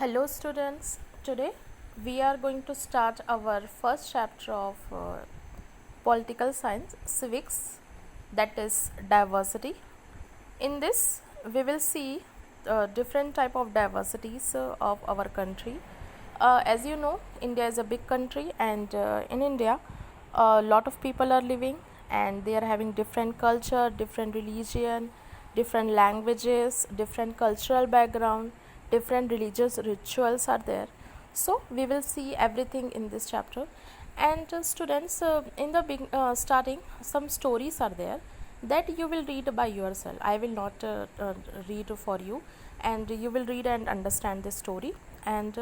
Hello students, today we are going to start our first chapter of political science, civics, that is diversity. In this we will see different type of diversities of our country. As you know, India is a big country, and in India a lot of people are living, and they are having different culture, different religion, different languages, different cultural background, different religious rituals are there. So we will see everything in this chapter. And students, in the starting, some stories are there that you will read by yourself. I will not read for you, and you will read and understand this story. And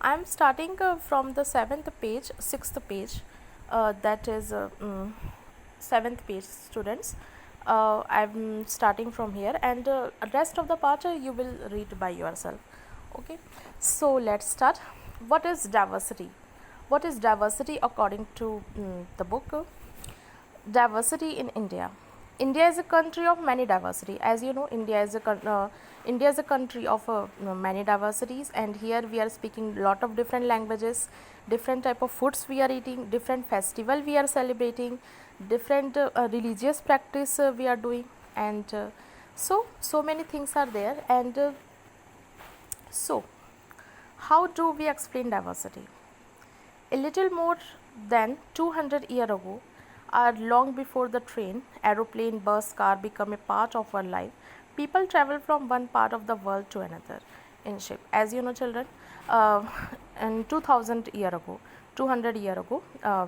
I am starting from the 7th page, 6th page, that is 7th page, students. I'm starting from here, and rest of the part you will read by yourself. Okay, so let's start. What is diversity? What is diversity according to the book? Diversity in India. India is a country of many diversity. As you know, India is a country of many diversities, and here we are speaking lot of different languages, different type of foods we are eating, different festival we are celebrating, different religious practice we are doing, and so many things are there. And so how do we explain diversity? A little more than 200 years ago, or long before the train, aeroplane, bus, car become a part of our life, people travel from one part of the world to another in ship. As you know, children, in 2000 year ago, 200 year ago,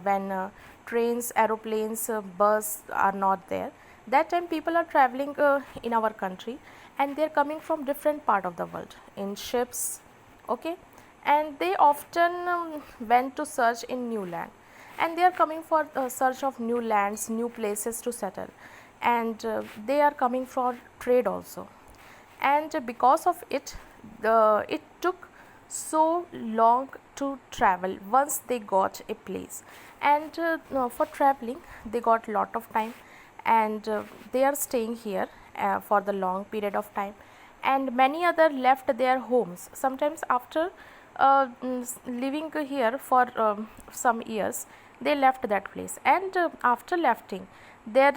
when trains, aeroplanes, bus are not there, that time people are traveling in our country, and they are coming from different part of the world in ships. Okay, and they often went to search in new land, and they are coming for search of new lands, new places to settle, and they are coming for trade also. And because of it, it took so long to travel once they got a place. And for traveling they got lot of time, and they are staying here for the long period of time, and many other left their homes sometimes after living here for some years. They left that place, and after lefting their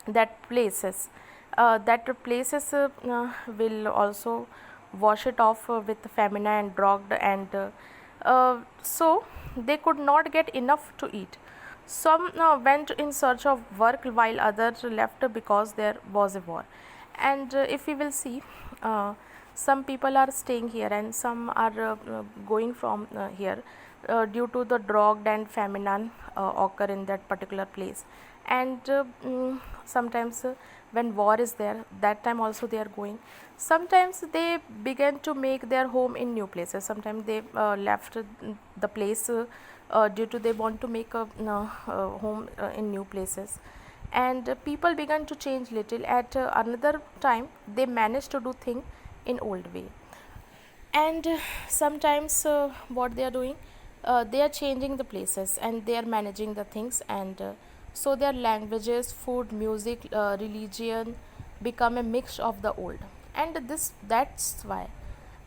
that places will also wash it off with famine and drought, and so they could not get enough to eat. Some went in search of work, while others left because there was a war. And if we will see, some people are staying here, and some are going from here due to the drought and famine occur in that particular place. And sometimes when war is there, that time also they are going. Sometimes they began to make their home in new places. Sometimes they left the place due to they want to make a home in new places. And people began to change little. At another time they managed to do thing in old way. And sometimes what they are doing, they are changing the places, and they are managing the things. And so their languages, food, music, religion become a mix of the old. And that's why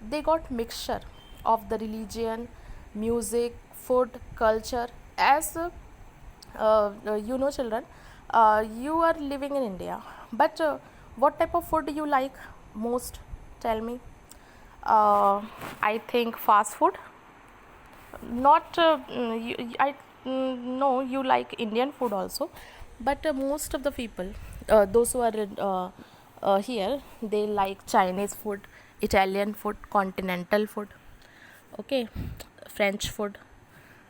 they got mixture of the religion, music, food, culture. As you know, children, you are living in India, but what type of food do you like most? Tell me. I think fast food. Not I know you like Indian food also, but most of the people, those who are here, they like Chinese food, Italian food, continental food. Okay, French food.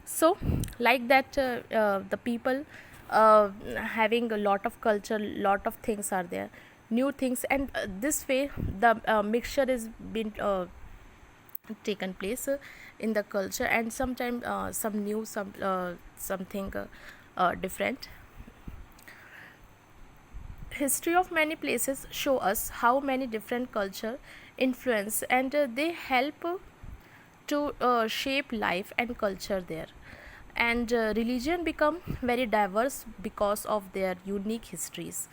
So like that, the people having a lot of culture, lot of things are there, new things. And this way the mixture is been taken place in the culture, and sometimes some new, something different. History of many places show us how many different culture influence, and they help to shape life and culture there. and religion become very diverse because of their unique histories.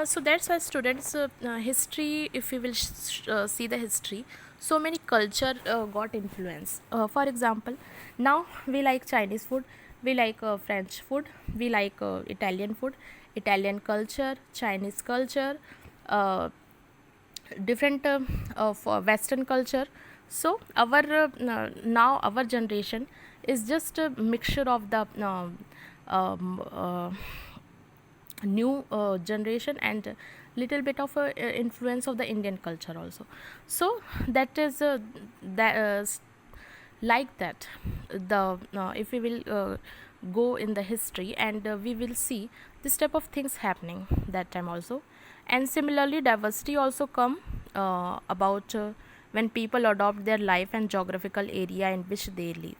So that's why students, history, if you will see the history, so many culture got influence. For example, now we like Chinese food, we like French food, we like Italian food, Italian culture, Chinese culture, uh, different of Western culture. So our now our generation is just a mixture of the um, uh, new generation and little bit of influence of the Indian culture also. So that is that like that the if we will go in the history, and we will see this type of things happening that time also. And similarly diversity also come about when people adopt their life and geographical area in which they live,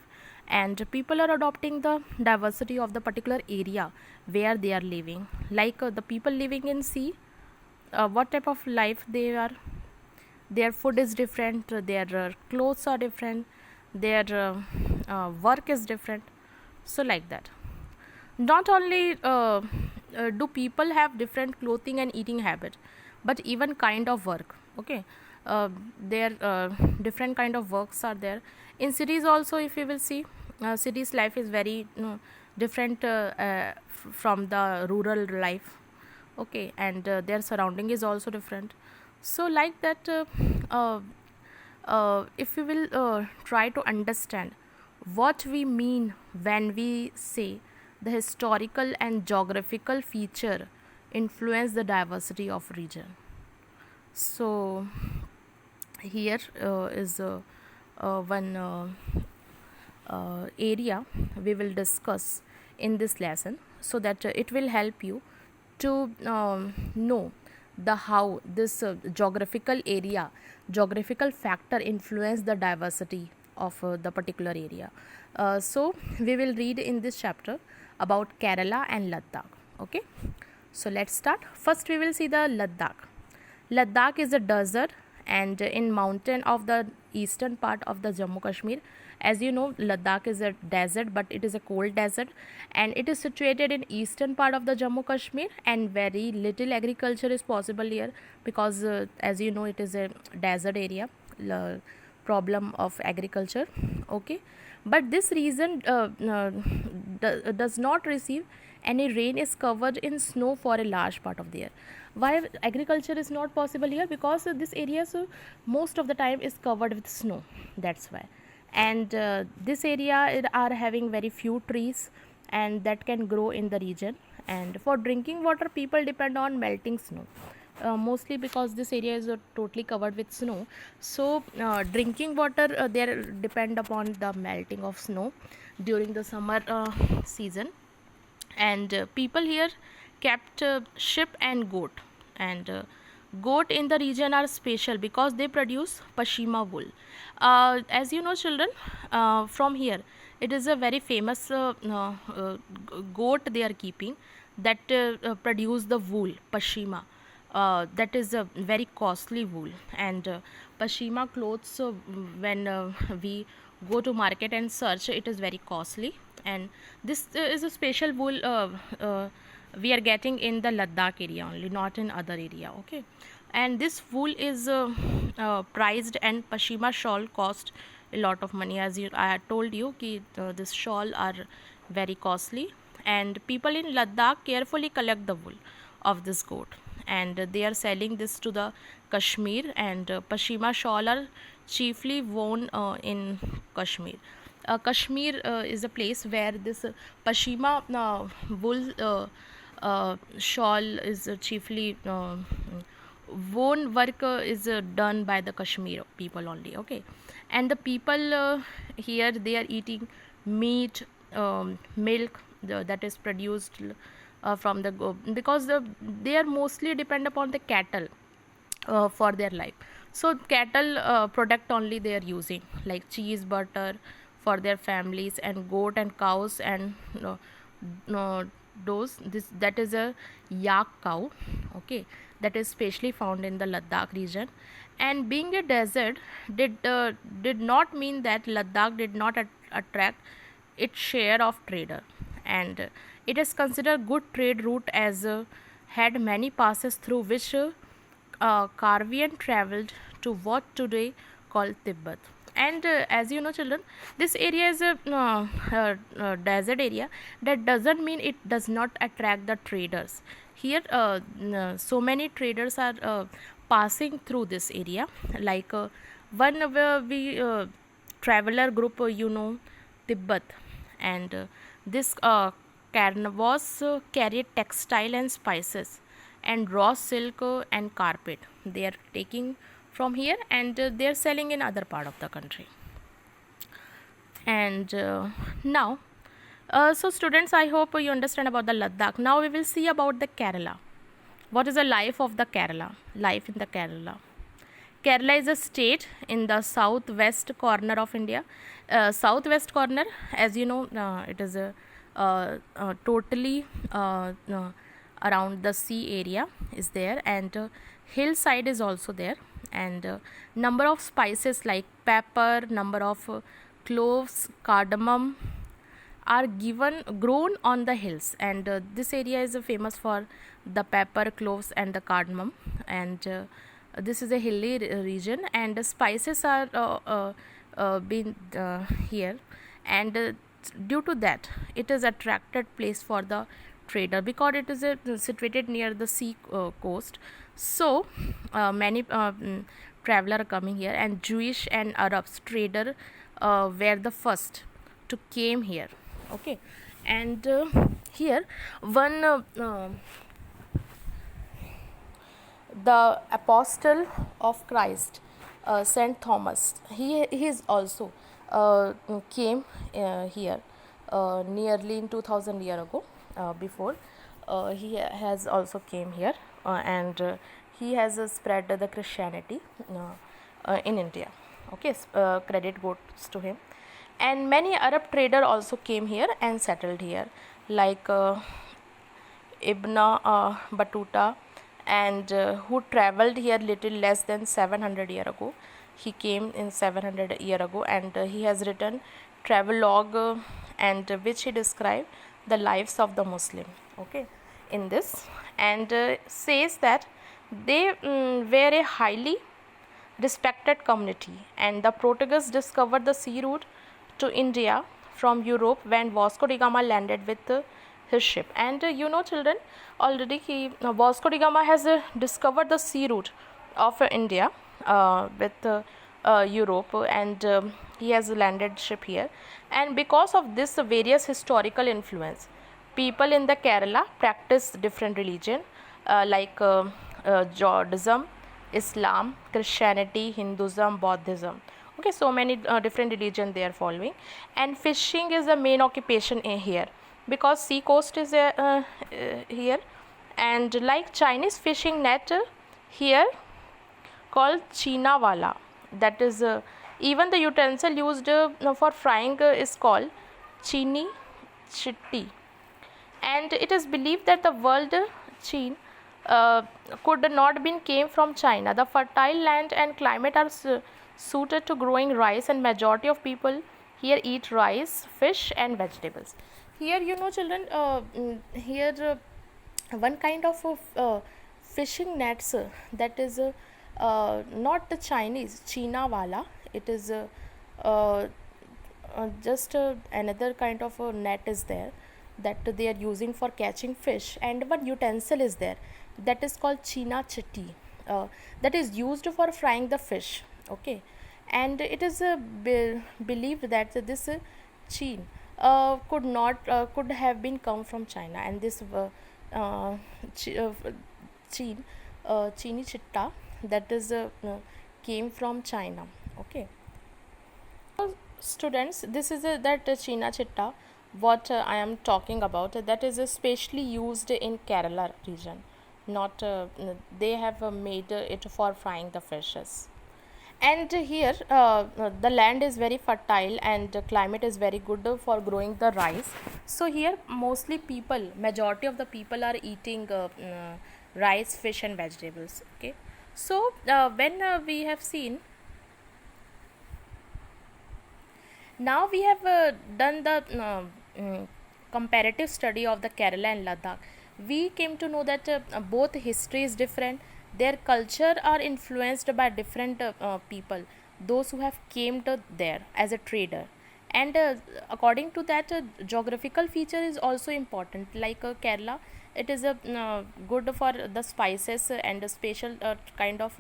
and people are adopting the diversity of the particular area where they are living. Like the people living in sea, what type of life they are, their food is different, their clothes are different, their work is different. So like that, not only do people have different clothing and eating habit, but even kind of work. Okay, their different kind of works are there in cities also. If you will see, cities life is very different from the rural life. Okay, and their surrounding is also different. So like that, uh, if we will try to understand what we mean when we say the historical and geographical feature influence the diversity of region. So here is one area we will discuss in this lesson, so that it will help you to know the how this geographical factor influence the diversity of the particular area. So we will read in this chapter about Kerala and Ladakh. Okay, so let's start. First we will see the Ladakh. Ladakh is a desert and in mountain of the eastern part of the Jammu Kashmir. As you know, Ladakh is a desert, but it is a cold desert, and it is situated in eastern part of the Jammu Kashmir, and very little agriculture is possible here because as you know, it is a desert area. Problem of agriculture. Okay, but this region does not receive any rain, is covered in snow for a large part of the year. Why agriculture is not possible here? Because this area, so most of the time, is covered with snow. That's why. And this area are having very few trees, and that can grow in the region. And for drinking water, people depend on melting snow. Mostly because this area is totally covered with snow, so drinking water there depend upon the melting of snow during the summer season. And people here kept sheep and goat, and goat in the region are special because they produce pashima wool. As you know, children, from here it is a very famous goat they are keeping, that produce the wool pashima. That is a very costly wool, and pashima clothes, when we go to market and search, it is very costly. And this is a special wool we are getting in the Ladakh area only, not in other area. Okay, and this wool is priced, and pashima shawl cost a lot of money. As I had told you ki this shawl are very costly, and people in Ladakh carefully collect the wool of this goat, and they are selling this to the Kashmir. And pashima shawl are chiefly worn in Kashmir. Kashmir is a place where this pashima wool shawl is chiefly worn. Work is done by the Kashmir people only. Okay, and the people here, they are eating meat, milk that is produced from the because they are mostly depend upon the cattle for their life. So cattle product only they are using, like cheese, butter for their families, and goat and cows, and those this that is a yak cow. Okay, that is specially found in the Ladakh region. And being a desert did not mean that Ladakh did not attract its share of trader, and it is considered good trade route as had many passes through which Karvian traveled to what today called Tibet. And as you know, children, this area is a desert area. That doesn't mean it does not attract the traders. Here, so many traders are passing through this area. Like one where we traveler group, Tibet, and this carnivores carried textile and spices and raw silk and carpet. They are taking from here, and they are selling in other part of the country. And now, so students, I hope you understand about the Ladakh. Now we will see about the Kerala. What is the life of the Kerala? Life in the Kerala. Kerala is a state in the southwest corner of India. Southwest corner, as you know, it is a totally around the sea area is there, and hillside is also there, and number of spices like pepper, number of cloves, cardamom are grown on the hills, and this area is famous for the pepper, cloves, and the cardamom, and this is a hilly region, and the spices are been here, and due to that it is attracted place for the trader because it is situated near the sea coast. So many traveler are coming here, and Jewish and Arabs trader were the first to came here. Okay, and here one the apostle of Christ, Saint Thomas, he is also came here nearly in 2000 year ago. Before he has also came here, and he has spread the Christianity in India. Okay, credit goes to him. And many Arab trader also came here and settled here, like Ibn Battuta, and who traveled here little less than 700 year ago. He came in 700 year ago, and he has written travelogue, and which he described the lives of the Muslim. Okay, in this, and says that they were a highly respected community, and the Portuguese discovered the sea route to India from Europe when Vasco da Gama landed with his ship. And children, already Vasco da Gama has discovered the sea route of India with Europe, and he has landed ship here, and because of this various historical influence, people in the Kerala practice different religion like Judaism, Islam, Christianity, Hinduism, Buddhism. Okay, so many different religion they are following, and fishing is the main occupation in here because sea coast is here, and like Chinese fishing net here called China wala, that is even the utensil used for frying is called chini chitti, and it is believed that the world Chin could not been came from China. The fertile land and climate are suited to growing rice, and majority of people here eat rice, fish, and vegetables. Here, children, here one kind of fishing nets that is not the Chinese China wala. It is just another kind of net is there that they are using for catching fish, and one utensil is there that is called China chitti, that is used for frying the fish. Okay, and it is believed that this chin could have been come from China, and this chin chini chitta that is came from China. Okay, students, this is that China chitta what I am talking about, that is especially used in Kerala region, not they have made it for frying the fishes. And here the land is very fertile, and climate is very good for growing the rice. So here mostly majority of the people are eating rice, fish, and vegetables. Okay, so when we have seen, Now we have done the comparative study of the Kerala and Ladakh. We came to know that both history is different. Their culture are influenced by different people. Those who have came to there as a trader, and according to that, geographical feature is also important. Like Kerala, it is a good for the spices and a special kind of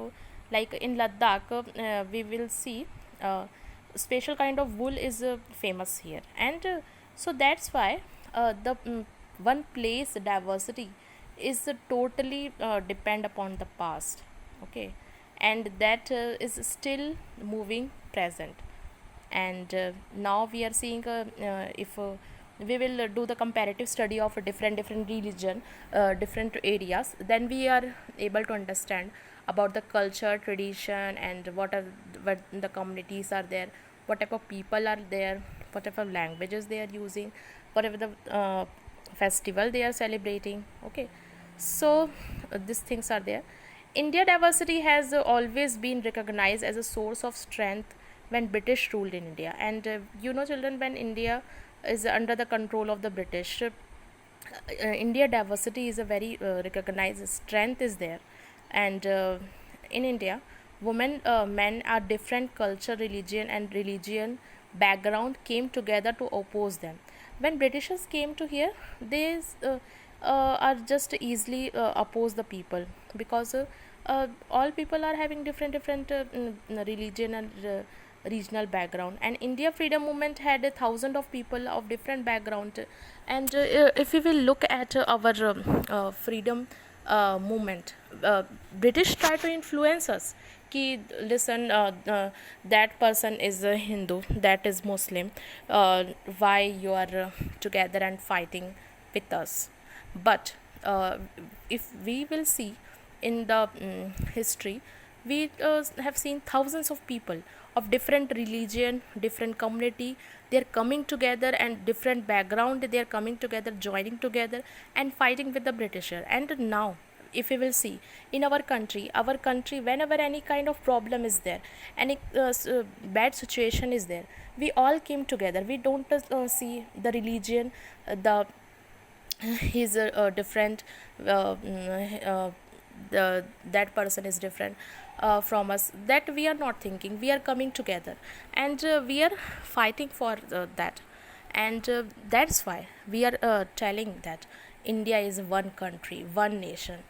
like in Ladakh, we will see. Special kind of wool is famous here, and so that's why the one place diversity is totally depend upon the past. Okay, and that is still moving present. And now we are seeing if we will do the comparative study of a different religion, different areas, then we are able to understand about the culture, tradition, and what the communities are there, what type of people are there, what type of languages they are using, whatever the festival they are celebrating. Okay, so these things are there. India diversity has always been recognized as a source of strength when British ruled in India. And children, when India is under the control of the British, India diversity is a very recognized strength is there. And in India, women, men are different culture, religion background came together to oppose them. When Britishers came to here, they are just easily oppose the people, because all people are having different religion and regional background. And India freedom movement had a thousand of people of different background. And if we will look at our freedom movement, British try to influence us कि listen, that person is a Hindu, that is Muslim, why you are together and fighting with us. But if we will see in the history, we have seen thousands of people of different religion, different community, they are coming together, and different background, they are coming together, joining together and fighting with the Britisher. And now if we will see in our country, whenever any kind of problem is there, any bad situation is there, we all came together. We don't see the religion, the he's different, the that person is different from us, that we are not thinking, we are coming together, and we are fighting for that. And that's why we are telling that India is one country, one nation.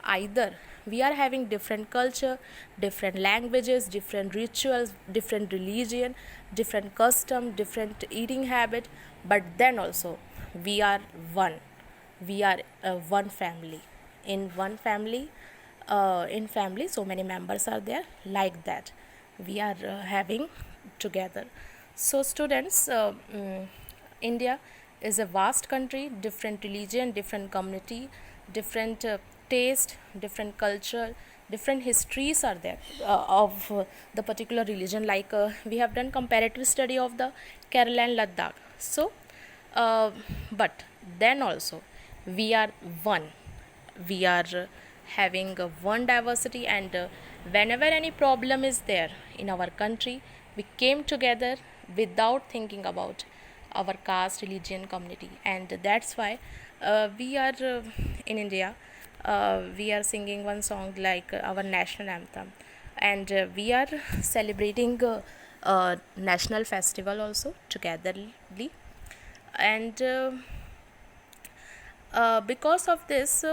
Either we are having different culture, different languages, different rituals, different religion, different custom, different eating habit, but then also we are one. We are one family. In one family, in family so many members are there, like that we are having together. So students, India is a vast country, different religion, different community, different taste, different culture, different histories are there of the particular religion. Like we have done comparative study of the Kerala and Ladakh. So but then also we are one. We are having one diversity, and whenever any problem is there in our country, we came together without thinking about our caste, religion, community. And that's why we are in India, we are singing one song like our national anthem, and we are celebrating national festival also togetherly. And because of this,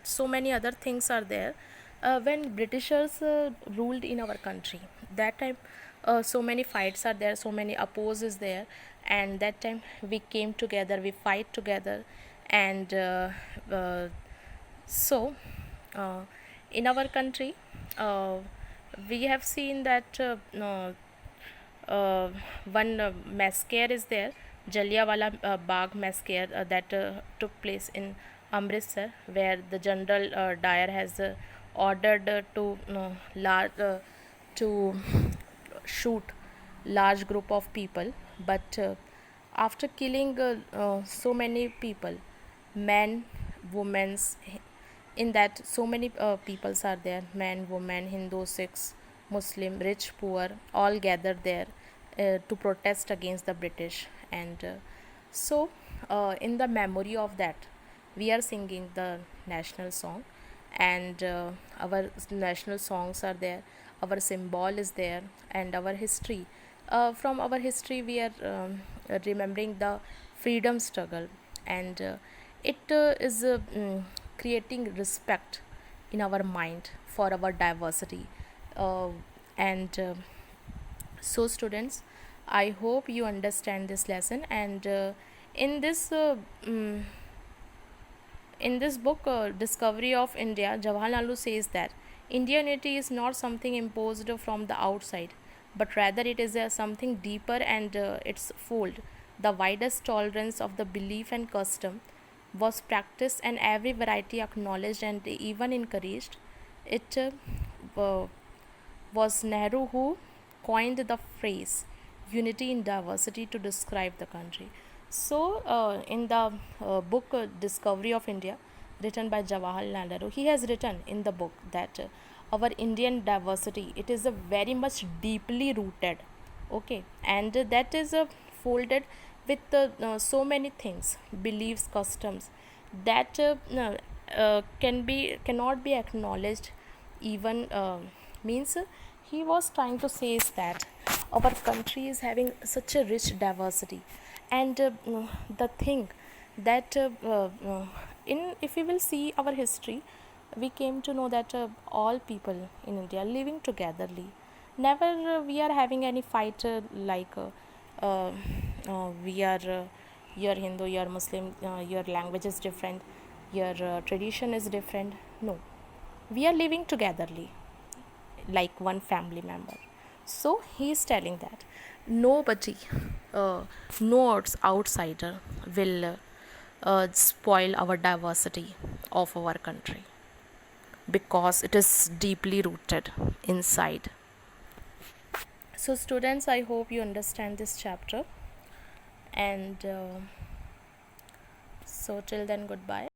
so many other things are there. When Britishers ruled in our country, that time so many fights are there, so many opposes there, and that time we came together, we fight together. And so in our country, we have seen that one massacre is there, Jallianwala Bagh massacre, that took place in Amritsar, where the General Dyer has ordered to shoot large group of people. But after killing so many people, men, women, in that so many peoples are there, men, women, Hindu, Sikhs, Muslim, rich, poor, all gathered there to protest against the British. And so, in the memory of that, we are singing the national song, and our national songs are there, our symbol is there, and our history. From our history, we are remembering the freedom struggle, and it is creating respect in our mind for our diversity. Uh, and So, students, I hope you understand this lesson. And in this mm, in this book, Discovery of India, Jawaharlal Nehru says that Indian unity is not something imposed from the outside, but rather it is something deeper, and its fold. The widest tolerance of the belief and custom was practiced, and every variety acknowledged and even encouraged. It was Nehru who coined the phrase unity in diversity to describe the country. So, in the book Discovery of India, written by Jawaharlal Nehru, he has written in the book that our Indian diversity, it is a very much deeply rooted, okay, and that is folded with so many things, beliefs, customs that cannot be acknowledged even means he was trying to say is that our country is having such a rich diversity, and the thing that in if we will see our history, we came to know that all people in India are living togetherly. Never we are having any fight uh, we are you're Hindu, you're Muslim, your language is different, your tradition is different. No, we are living togetherly like one family member. So he is telling that nobody, uh, no outsider will spoil our diversity of our country, because it is deeply rooted inside. So, students, I hope you understand this chapter, and so till then, goodbye.